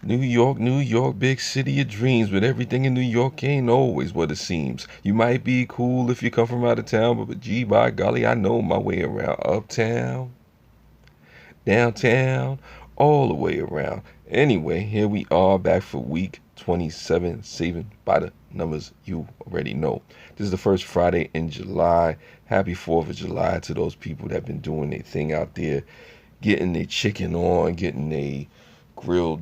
New York, big city of dreams, but everything in New York ain't always what it seems. You might be cool if you come from out of town, but gee, by golly, I know my way around uptown, downtown, all the way around. Anyway, here we are back for week 27, saving by the numbers you already know. This is the first Friday in July. Happy 4th of July to those people that have been doing their thing out there, getting their chicken on, getting their grilled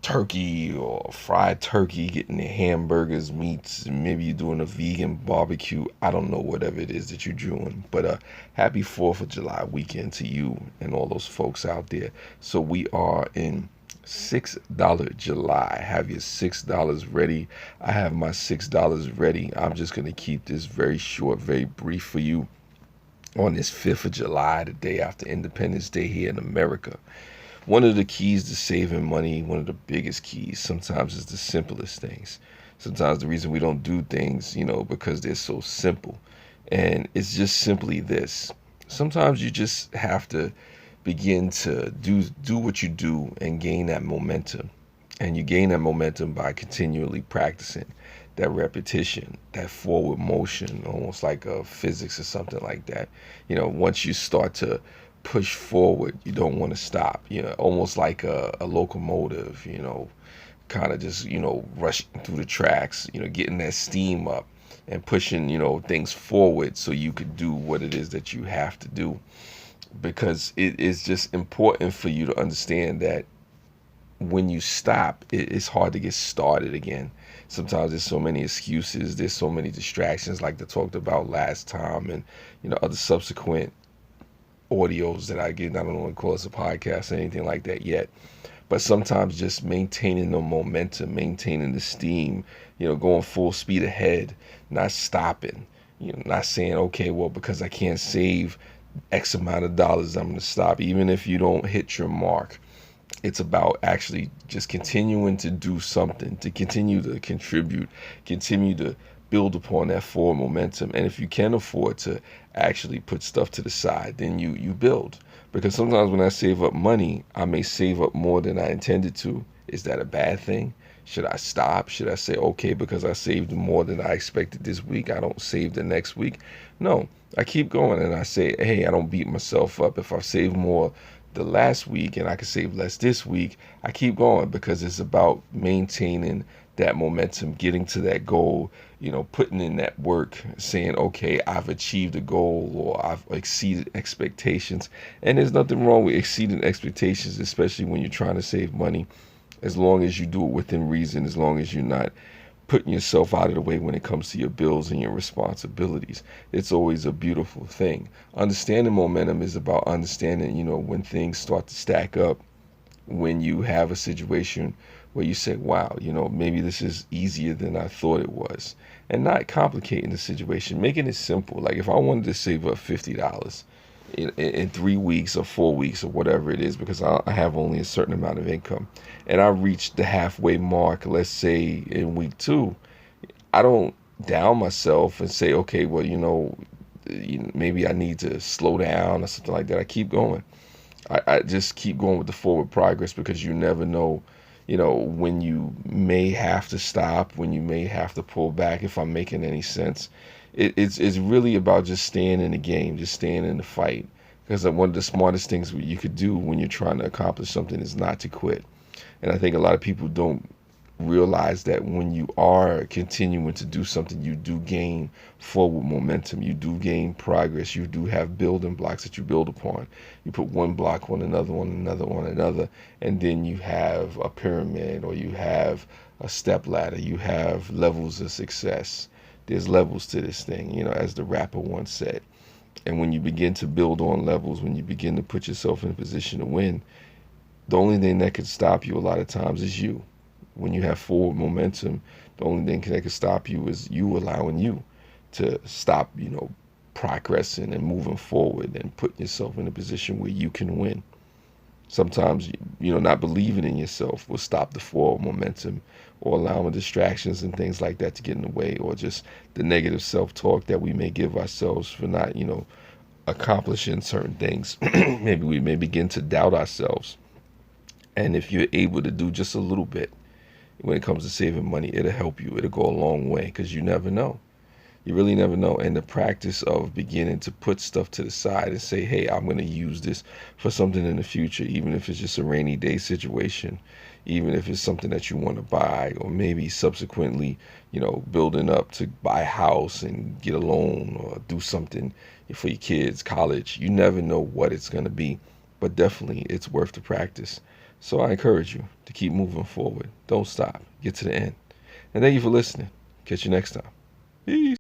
turkey or fried turkey, getting the hamburgers, meats, and maybe you're doing a vegan barbecue. I don't know, whatever it is that you're doing. But happy 4th of July weekend to you and all those folks out there. So we are in $6 July. Have your $6 ready. I have my $6 ready. I'm just going to keep this very short, very brief for you on this 5th of July, the day after Independence Day here in America. One of the keys to saving money, one of the biggest keys, sometimes is the simplest things. Sometimes the reason we don't do things, because they're so simple. And it's just simply this. Sometimes you just have to begin to do what you do and gain that momentum. And you gain that momentum by continually practicing that repetition, that forward motion, almost like physics or something like that. Once you start to push forward, you don't want to stop, almost like a locomotive, kind of just, rushing through the tracks, getting that steam up and pushing, things forward so you could do what it is that you have to do. Because it is just important for you to understand that when you stop, it's hard to get started again. Sometimes there's so many excuses, there's so many distractions, like I talked about last time, and other subsequent audios that I get. I don't want to call this a podcast or anything like that yet. But sometimes just maintaining the momentum, maintaining the steam, going full speed ahead, not stopping, not saying, okay, well, because I can't save X amount of dollars, I'm going to stop. Even if you don't hit your mark, it's about actually just continuing to do something, to continue to contribute, continue to build upon that forward momentum. And if you can afford to actually put stuff to the side, then you build. Because sometimes when I save up money, I may save up more than I intended to. Is that a bad thing? Should I stop? Should I say, okay, because I saved more than I expected this week, I don't save the next week? No, I keep going and I say, hey, I don't beat myself up. If I save more the last week and I can save less this week, I keep going, because it's about maintaining that momentum, getting to that goal, putting in that work, saying, okay, I've achieved a goal or I've exceeded expectations. And there's nothing wrong with exceeding expectations, especially when you're trying to save money, as long as you do it within reason, as long as you're not putting yourself out of the way when it comes to your bills and your responsibilities. It's always a beautiful thing. Understanding momentum is about understanding, when things start to stack up, when you have a situation where you say, wow, maybe this is easier than I thought it was. And not complicating the situation, making it simple. Like if I wanted to save up $50 in 3 weeks or 4 weeks or whatever it is, because I have only a certain amount of income, and I reached the halfway mark, let's say in week 2, I don't down myself and say, okay, well, maybe I need to slow down or something like that. I keep going. I just keep going with the forward progress, because you never know, when you may have to stop, when you may have to pull back, if I'm making any sense. It's really about just staying in the game, just staying in the fight. Because one of the smartest things you could do when you're trying to accomplish something is not to quit. And I think a lot of people don't realize that when you are continuing to do something, you do gain forward momentum, you do gain progress, you do have building blocks that you build upon. You put one block on another one, another one, another, and then you have a pyramid, or you have a step ladder, you have levels of success. There's levels to this thing, as the rapper once said. And when you begin to build on levels, when you begin to put yourself in a position to win, the only thing that could stop you a lot of times is you. When you have forward momentum, the only thing that can stop you is you allowing you to stop, progressing and moving forward and putting yourself in a position where you can win. Sometimes, not believing in yourself will stop the forward momentum, or allowing distractions and things like that to get in the way, or just the negative self-talk that we may give ourselves for not, accomplishing certain things. Maybe we may begin to doubt ourselves. And if you're able to do just a little bit when it comes to saving money, it'll help you. It'll go a long way because you never know. You really never know. And the practice of beginning to put stuff to the side and say, hey, I'm going to use this for something in the future, even if it's just a rainy day situation, even if it's something that you want to buy, or maybe subsequently, building up to buy a house and get a loan or do something for your kids, college. You never know what it's going to be, but definitely it's worth the practice. So I encourage you to keep moving forward. Don't stop. Get to the end. And thank you for listening. Catch you next time. Peace.